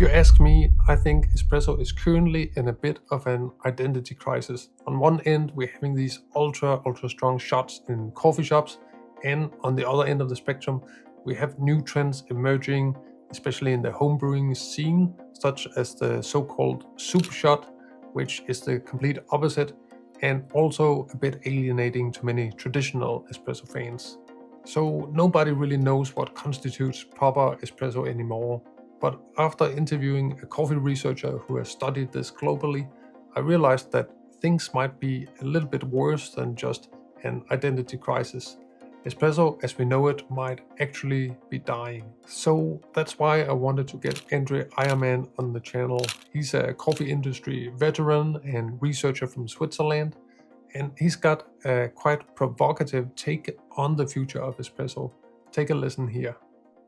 you ask me, I think espresso is currently in a bit of an identity crisis. On one end, we're having these ultra strong shots in coffee shops, and on the other end of the spectrum, we have new trends emerging, especially in the homebrewing scene, such as the so-called super shot, which is the complete opposite, and also a bit alienating to many traditional espresso fans. So nobody really knows what constitutes proper espresso anymore. But after interviewing a coffee researcher who has studied this globally, I realized that things might be a little bit worse than just an identity crisis. Espresso, as we know it, might actually be dying. So that's why I wanted to get André Eiermann on the channel. He's a coffee industry veteran and researcher from Switzerland, and he's got a quite provocative take on the future of espresso. Take a listen here.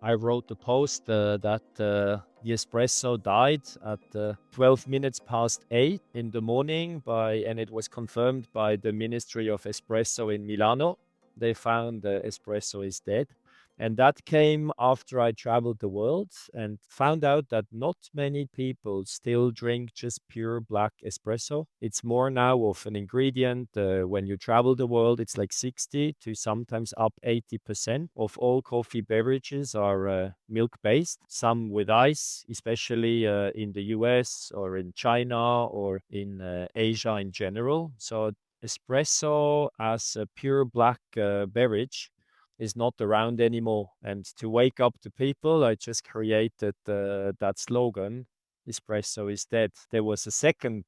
I wrote a post that the espresso died at 12 minutes past 8 in the morning and it was confirmed by the Ministry of Espresso in Milano. They found the espresso is dead. And that came after I traveled the world and found out that not many people still drink just pure black espresso. It's more now of an ingredient. When you travel the world, it's like 60 to sometimes up 80% of all coffee beverages are milk-based, some with ice, especially in the US or in China or in Asia in general. So espresso as a pure black beverage is not around anymore. And to wake up the people, I just created that slogan, espresso is dead. There was a second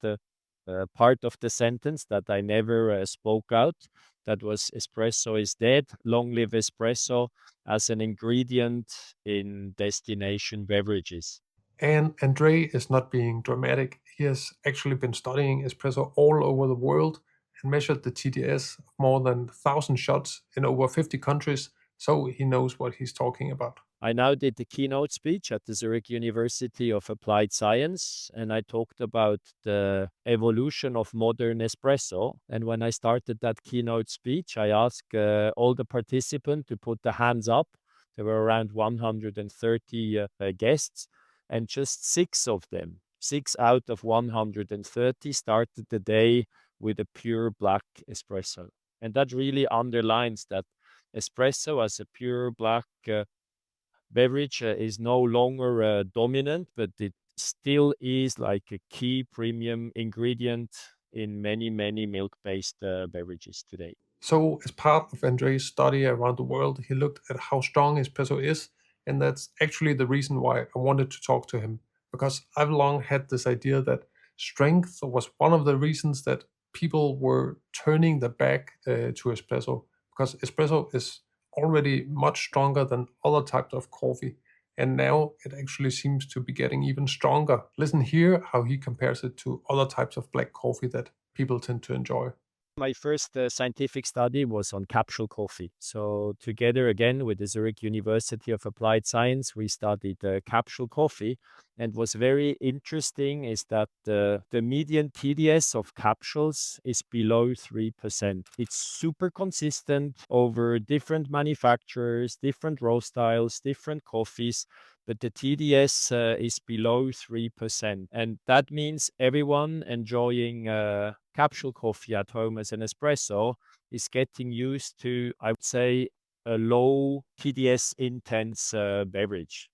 part of the sentence that I never spoke out. That was espresso is dead. Long live espresso as an ingredient in destination beverages. And André is not being dramatic. He has actually been studying espresso all over the world and measured the TDS of more than 1,000 shots in over 50 countries, so he knows what he's talking about. I now did the keynote speech at the Zurich University of Applied Science, and I talked about the evolution of modern espresso. And when I started that keynote speech, I asked all the participants to put their hands up. There were around 130 guests, and just 6 out of 130, started the day with a pure black espresso. And that really underlines that espresso as a pure black beverage is no longer dominant, but it still is like a key premium ingredient in many, many milk-based beverages today. So, as part of André's study around the world, he looked at how strong espresso is, and that's actually the reason why I wanted to talk to him, because I've long had this idea that strength was one of the reasons that people were turning their back to espresso, because espresso is already much stronger than other types of coffee. And now it actually seems to be getting even stronger. Listen here how he compares it to other types of black coffee that people tend to enjoy. My first scientific study was on capsule coffee. So together again with the Zurich University of Applied Science, we studied capsule coffee. And what's very interesting is that the median TDS of capsules is below 3%. It's super consistent over different manufacturers, different roast styles, different coffees, but the TDS is below 3%. And that means everyone enjoying capsule coffee at home as an espresso is getting used to, I would say, a low TDS intense beverage.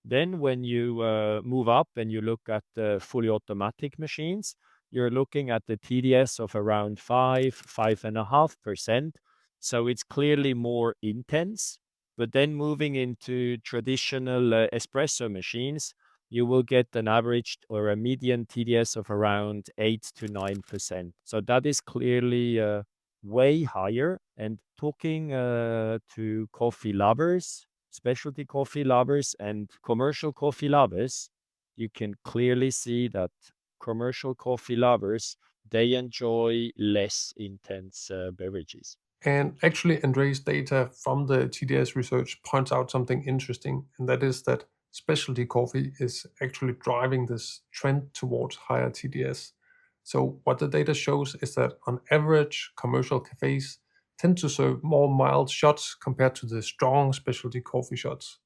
Then when you move up and you look at the fully automatic machines, you're looking at the TDS of around 5.5%. So it's clearly more intense. But then moving into traditional espresso machines, you will get an average or a median TDS of around 8 to 9%. So that is clearly way higher. And talking to coffee lovers, specialty coffee lovers and commercial coffee lovers, you can clearly see that commercial coffee lovers, they enjoy less intense beverages. And actually, Andre's data from the TDS research points out something interesting, and that is that specialty coffee is actually driving this trend towards higher TDS. So what the data shows is that on average, commercial cafes tend to serve more mild shots compared to the strong specialty coffee shots.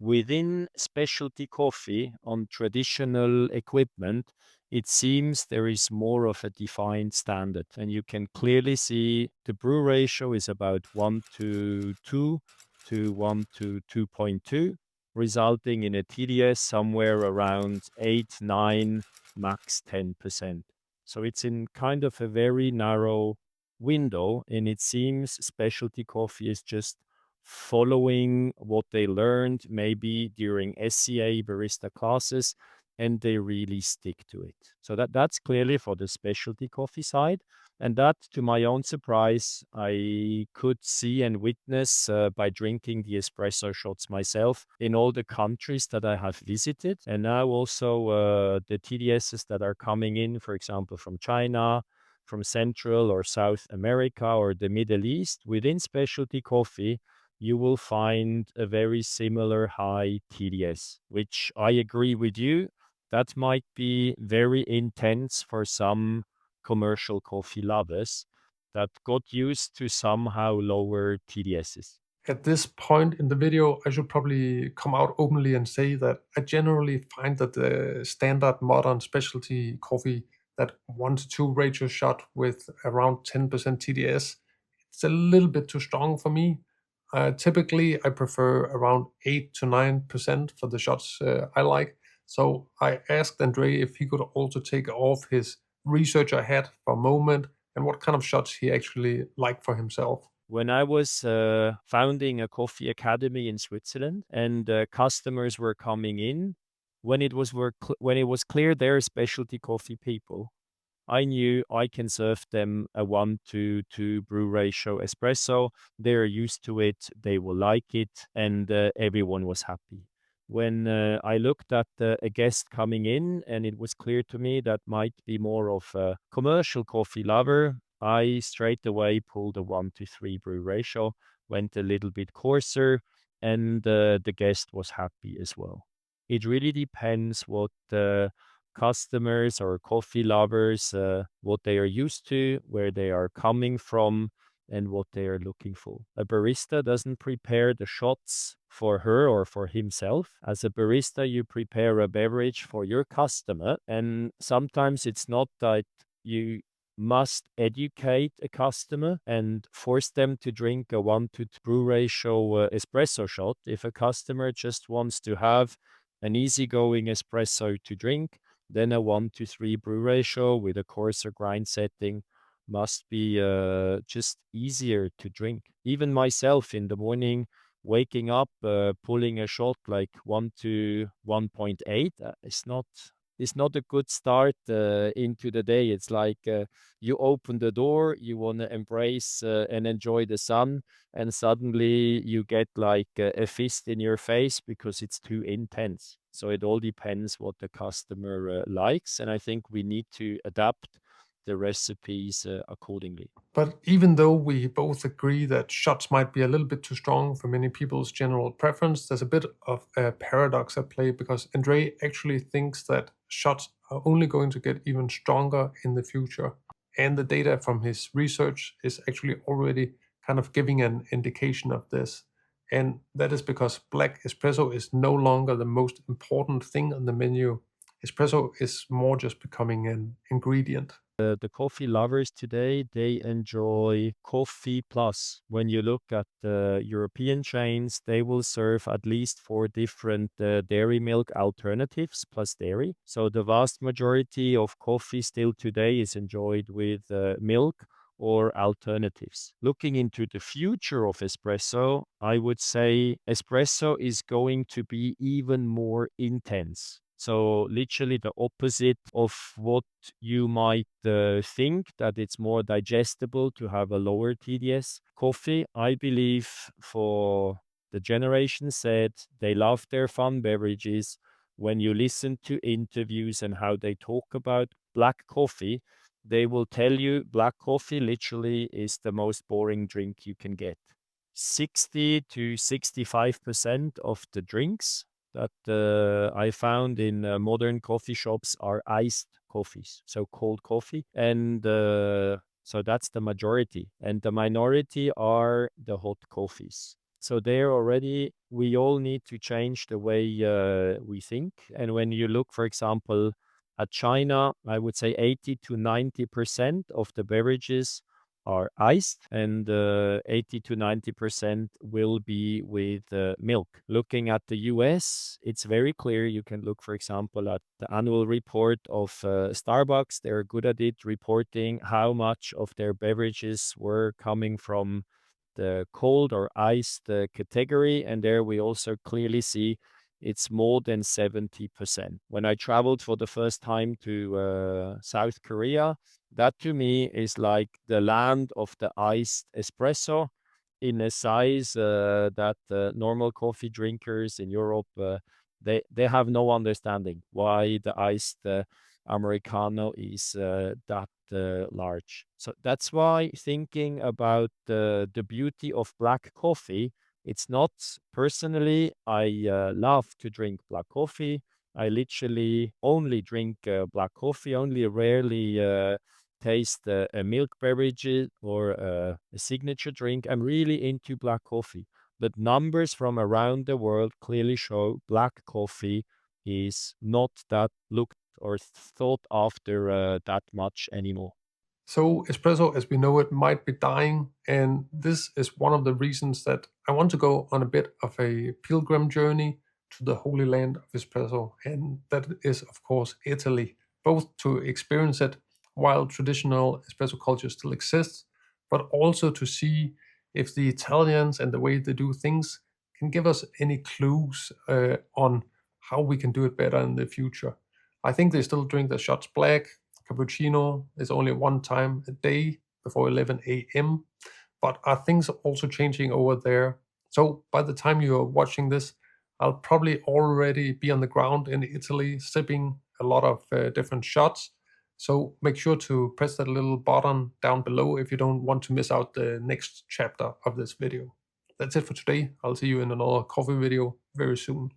within specialty coffee on traditional equipment, it seems there is more of a defined standard. And you can clearly see the brew ratio is about 1 to 2 to 1 to 2.2, resulting in a TDS somewhere around 8, 9, max 10%. So it's in kind of a very narrow window, and it seems specialty coffee is just following what they learned maybe during SCA barista classes, and they really stick to it. So that's clearly for the specialty coffee side. And that, to my own surprise, I could see and witness by drinking the espresso shots myself in all the countries that I have visited. And now also the TDSs that are coming in, for example, from China, from Central or South America or the Middle East, within specialty coffee, you will find a very similar high TDS, which I agree with you. That might be very intense for some commercial coffee lovers that got used to somehow lower TDSs. At this point in the video, I should probably come out openly and say that I generally find that the standard modern specialty coffee, that 1 to 2 ratio shot with around 10% TDS, it's a little bit too strong for me. Typically, I prefer around 8 to 9% for the shots I like. So I asked André if he could also take off his researcher hat for a moment and what kind of shots he actually liked for himself. When I was founding a coffee academy in Switzerland and customers were coming in, when it was clear they're specialty coffee people, I knew I can serve them a 1 to 2 brew ratio espresso. They're used to it, they will like it, and everyone was happy. When I looked at a guest coming in and it was clear to me that might be more of a commercial coffee lover, I straight away pulled a 1 to 3 brew ratio, went a little bit coarser, and the guest was happy as well. It really depends what customers or coffee lovers, what they are used to, where they are coming from, and what they are looking for. A barista doesn't prepare the shots for her or for himself. As a barista, you prepare a beverage for your customer, and sometimes it's not that you must educate a customer and force them to drink a 1 to 2 brew ratio espresso shot. If a customer just wants to have an easygoing espresso to drink, then a 1 to 3 brew ratio with a coarser grind setting must be just easier to drink. Even myself in the morning, waking up, pulling a shot like 1 to 1.8, it's not a good start into the day. It's like you open the door, you want to embrace and enjoy the sun, and suddenly you get like a fist in your face because it's too intense. So it all depends what the customer likes, and I think we need to adapt the recipes accordingly. But even though we both agree that shots might be a little bit too strong for many people's general preference, there's a bit of a paradox at play because Andre actually thinks that shots are only going to get even stronger in the future. And the data from his research is actually already kind of giving an indication of this. And that is because black espresso is no longer the most important thing on the menu. Espresso is more just becoming an ingredient. The coffee lovers today, they enjoy coffee plus. When you look at the European chains, they will serve at least 4 different dairy milk alternatives plus dairy. So the vast majority of coffee still today is enjoyed with milk or alternatives. Looking into the future of espresso, I would say espresso is going to be even more intense. So literally the opposite of what you might think, that it's more digestible to have a lower TDS coffee. I believe for the generation Z, they love their fun beverages. When you listen to interviews and how they talk about black coffee, they will tell you black coffee literally is the most boring drink you can get. 60 to 65% of the drinks that I found in modern coffee shops are iced coffees, so cold coffee. And so that's the majority. And the minority are the hot coffees. So there already, we all need to change the way we think. And when you look, for example, at China, I would say 80 to 90% of the beverages are iced, and 80 to 90% will be with milk. Looking at the US, it's very clear. You can look, for example, at the annual report of Starbucks. They're good at it, reporting how much of their beverages were coming from the cold or iced category. And there we also clearly see it's more than 70%. When I traveled for the first time to South Korea, that to me is like the land of the iced espresso in a size that normal coffee drinkers in Europe, they have no understanding why the iced Americano is that large. So that's why thinking about the beauty of black coffee, it's not personally, I love to drink black coffee. I literally only drink black coffee, only rarely taste a milk beverage or a signature drink. I'm really into black coffee. But numbers from around the world clearly show black coffee is not that looked or thought after that much anymore. So, espresso as we know it might be dying, and this is one of the reasons that I want to go on a bit of a pilgrim journey to the holy land of espresso, and that is, of course, Italy, both to experience it while traditional espresso culture still exists, but also to see if the Italians and the way they do things can give us any clues on how we can do it better in the future. I think they still drink the shots black. Cappuccino is only one time a day before 11 a.m. But are things also changing over there? So by the time you are watching this, I'll probably already be on the ground in Italy sipping a lot of different shots. So make sure to press that little button down below if you don't want to miss out the next chapter of this video. That's it for today. I'll see you in another coffee video very soon.